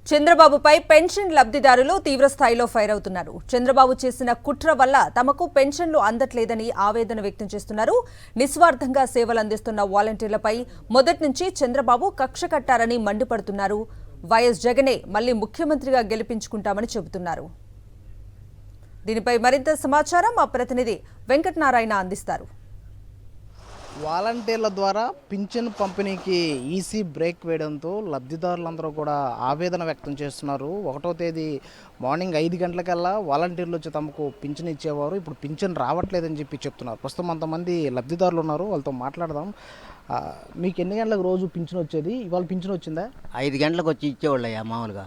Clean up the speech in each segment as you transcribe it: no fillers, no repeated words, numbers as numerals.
చంద్రబాబుపై పెన్షన్ లబ్ధిదారులు తీవ్రస్థాయిలో ఫైర్ అవుతున్నారు. చంద్రబాబు చేసిన కుట్ర వల్ల తమకు పెన్షన్లు అందట్లేదని ఆవేదన వ్యక్తం చేస్తున్నారు. నిస్వార్థంగా సేవలు అందిస్తున్న వాలంటీర్లపై మొదటి నుంచి చంద్రబాబు కక్ష కట్టారని మండిపడుతున్నారు. వైఎస్ జగనే మళ్లీ ముఖ్యమంత్రిగా గెలిపించుకుంటామని చెబుతున్నారు. దీనిపై మరింత సమాచారం మా ప్రతినిధి వెంకటనారాయణ అందిస్తారు. వాలంటీర్ల ద్వారా పింఛన్ పంపిణీకి ఈసీ బ్రేక్ వేయడంతో లబ్ధిదారులందరూ కూడా ఆవేదన వ్యక్తం చేస్తున్నారు. 1వ తేదీ మార్నింగ్ 5 గంటలకల్లా వాలంటీర్లు వచ్చి తమకు పింఛన్ ఇచ్చేవారు. ఇప్పుడు పింఛన్ రావట్లేదని చెప్పి చెప్తున్నారు. ప్రస్తుతం అంతమంది లబ్ధిదారులు ఉన్నారు, వాళ్ళతో మాట్లాడదాం. మీకు ఎన్ని గంటలకు రోజు పింఛన్ వచ్చేది? ఇవాళ పింఛన్ వచ్చిందా? 5 గంటలకు వచ్చి ఇచ్చేవాళ్ళయ్యా మామూలుగా.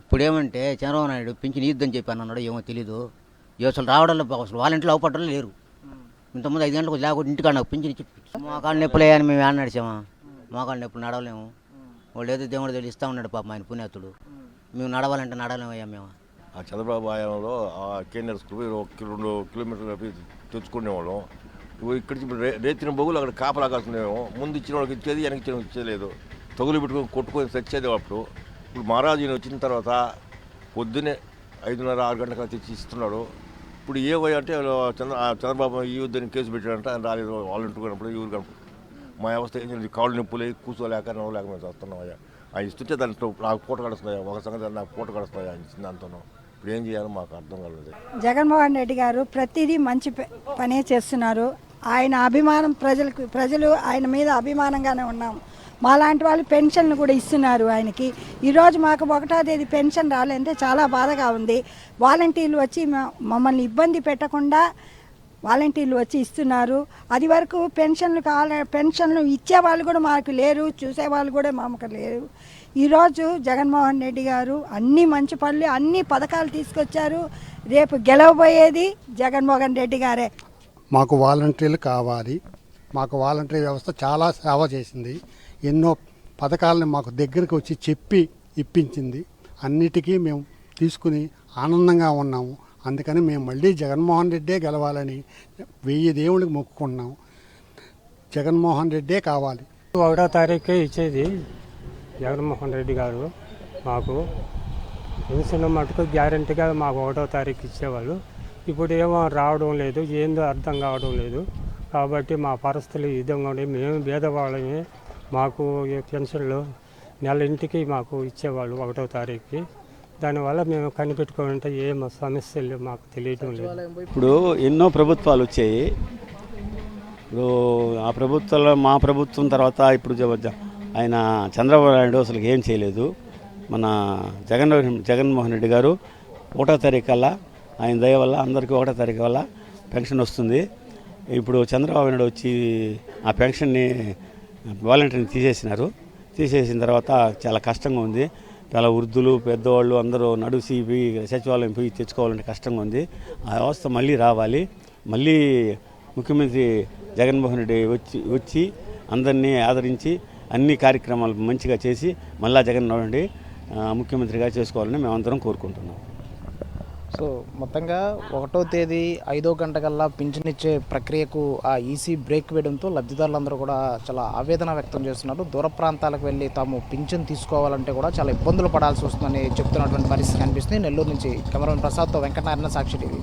ఇప్పుడు ఏమంటే చంద్రబాబు నాయుడు పింఛన్ ఇద్దని చెప్పి అన్నాడు, ఏమో తెలీదు. అసలు రావడంలో అసలు వాలంటీర్లు అవపడడం లేరు. ఇంతకుముందు 5 గంటలకు లేకపోతే ఇంటికాడ నాకు పింఛన్ ఇచ్చి మోకాళ్ళు నొప్పులే అని మేము ఏడ నడిచామా? మోకాళ్ళు నొప్పులు నడవలేము. వాళ్ళు ఏదో దేవుడు తెలిసి ఇస్తూ ఉన్నాడు పాపం ఆయన పుణ్యాతుడు. మేము నడవాలంటే నడవలేమయ్యా మేము. ఆ చంద్రబాబు హయాంలో ఆ కేంద్ర స్కూల్ 2 కిలోమీటర్లు తెచ్చుకునేవాళ్ళం. ఇక్కడికి రేతిన బొగులు అక్కడ కాపలా కాసుకునేవాము. ముందు ఇచ్చిన వాళ్ళకి ఇచ్చేది, వెనక్కి ఇచ్చిన ఇచ్చేలేదు. తగులు పెట్టుకొని కొట్టుకొని తెచ్చేది అప్పుడు. ఇప్పుడు మహారాజుని వచ్చిన తర్వాత పొద్దున్నే 5:30-6 గంటలకు తెచ్చి ఇస్తున్నాడు. ఇప్పుడు ఏ పోయి అంటే చంద్రబాబు ఈ యుద్ధాన్ని కేసు పెట్టాడంటే ఆయన రాలేదు. వాలంటీర్ కనప్పుడు ఎవరు కనప్పుడు మా వ్యవస్థ ఏం చేయాలి? కాళ్ళు నొప్పులు కూర్చోలేక నవ్వలేక మేము చేస్తున్నాం. ఆయన ఇస్తుంటే దాంట్లో నాకు పూట కడుస్తున్నాయా? ఒక సంగతి నాకు పూట కడుస్తున్నాయా ఆయన ఇచ్చిన దాంతో. ఇప్పుడు ఏం చేయాలో మాకు అర్థం కాలేదు. జగన్మోహన్ రెడ్డి గారు ప్రతిదీ మంచి పనే చేస్తున్నారు. ఆయన అభిమానం ప్రజలు ఆయన మీద అభిమానంగానే ఉన్నాం. మాలాంటి వాళ్ళు పెన్షన్లు కూడా ఇస్తున్నారు ఆయనకి. ఈరోజు మాకు 1వ తేదీ పెన్షన్ రాలేదంటే చాలా బాధగా ఉంది. వాలంటీర్లు వచ్చి మమ్మల్ని ఇబ్బంది పెట్టకుండా వాలంటీర్లు వచ్చి ఇస్తున్నారు. అది వరకు పెన్షన్లు ఇచ్చేవాళ్ళు కూడా మాకు లేరు, చూసేవాళ్ళు కూడా మాకు లేరు. ఈరోజు జగన్మోహన్ రెడ్డి గారు అన్ని మంచి పనులు, అన్ని పథకాలు తీసుకొచ్చారు. రేపు గెలవబోయేది జగన్మోహన్ రెడ్డి గారే. మాకు వాలంటీర్లు కావాలి. మాకు వాలంటీర్ వ్యవస్థ చాలా సేవ చేసింది. ఎన్నో పథకాలను మాకు దగ్గరికి వచ్చి చెప్పి ఇప్పించింది. అన్నిటికీ మేము తీసుకుని ఆనందంగా ఉన్నాము. అందుకని మేము మళ్ళీ జగన్మోహన్ రెడ్డే గెలవాలని 1000 దేవుళ్ళకి మొక్కుకున్నాము. జగన్మోహన్ రెడ్డే కావాలి. 1వ తారీఖే ఇచ్చేది జగన్మోహన్ రెడ్డి గారు. మాకు పెన్షన్ మటుకు గ్యారంటీగా మాకు 1వ తారీఖు ఇచ్చేవాళ్ళు. ఇప్పుడు ఏమో రావడం లేదు, ఏందో అర్థం కావడం లేదు. కాబట్టి మా పరిస్థితులు ఈ విధంగా ఉండే. మేము భేదవాళ్ళమే. మాకు పెన్షన్లు నెల ఇంటికి మాకు ఇచ్చేవాళ్ళు 1వ తారీఖుకి. దానివల్ల మేము కనిపెట్టుకోవాలంటే ఏం సమస్యలు మాకు తెలియడం లేదు. ఇప్పుడు ఎన్నో ప్రభుత్వాలు వచ్చాయి. ఇప్పుడు ఆ ప్రభుత్వంలో మా ప్రభుత్వం తర్వాత ఇప్పుడు ఆయన చంద్రబాబు నాయుడు అసలు ఏం చేయలేదు. మన జగన్మోహన్ రెడ్డి గారు 1వ తారీఖు కల్లా ఆయన దయ వల్ల అందరికీ 1వ తారీఖు వల్ల పెన్షన్ వస్తుంది. ఇప్పుడు చంద్రబాబు నాయుడు వచ్చి ఆ పెన్షన్ని వాలంటీర్ని తీసేసిన తర్వాత చాలా కష్టంగా ఉంది. చాలా వృద్ధులు, పెద్దవాళ్ళు అందరూ నడిచి పోయి సచివాలయం పోయి తెచ్చుకోవాలంటే కష్టంగా ఉంది. ఆ వ్యవస్థ మళ్ళీ రావాలి. మళ్ళీ ముఖ్యమంత్రి జగన్మోహన్ రెడ్డి వచ్చి అందరినీ ఆదరించి అన్ని కార్యక్రమాలు మంచిగా చేసి మళ్ళా జగన్మోహన్ రెడ్డి ముఖ్యమంత్రిగా చేసుకోవాలని మేమందరం కోరుకుంటున్నాం. సో మొత్తంగా 1వ తేదీ 5 గంటకల్లా పింఛన్ ఇచ్చే ప్రక్రియకు ఆ ఈసీ బ్రేక్ వేయడంతో లబ్ధిదారులందరూ కూడా చాలా ఆవేదన వ్యక్తం చేస్తున్నారు. దూర ప్రాంతాలకు వెళ్ళి తాము పింఛన్ తీసుకోవాలంటే కూడా చాలా ఇబ్బందులు పడాల్సి వస్తుందని చెప్తున్నటువంటి పరిస్థితి కనిపిస్తుంది. నెల్లూరు నుంచి కెమెరామెన్ ప్రసాద్తో వెంకటనారాయణ, సాక్షి టీవీ.